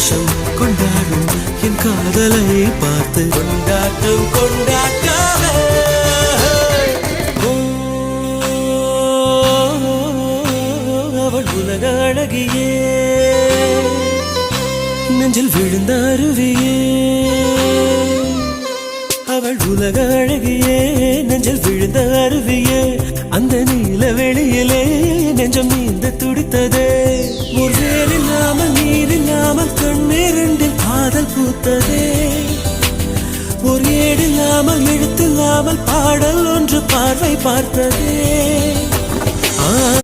சந்தோஷம் கொண்டாடும் என் காதலை பார்த்து கொண்டாட்டம் கொண்டாட்டாக அவள் உலக அழகியே நெஞ்சில் விழுந்த அருவியே அவள் உலக அழகியே நெஞ்சில் விழுந்த அருவியே அந்த நீல வெளியிலே நெஞ்சம் நீந்த துடித்ததே ஒரு வேல் இல்லாமல் நீர் இல்லாமல் கண்ணீரில் காதல் பூத்ததே ஒரு ஏடில்லாமல் எழுத்தில்லாமல் பாடல் ஒன்று பார்வை பார்த்ததே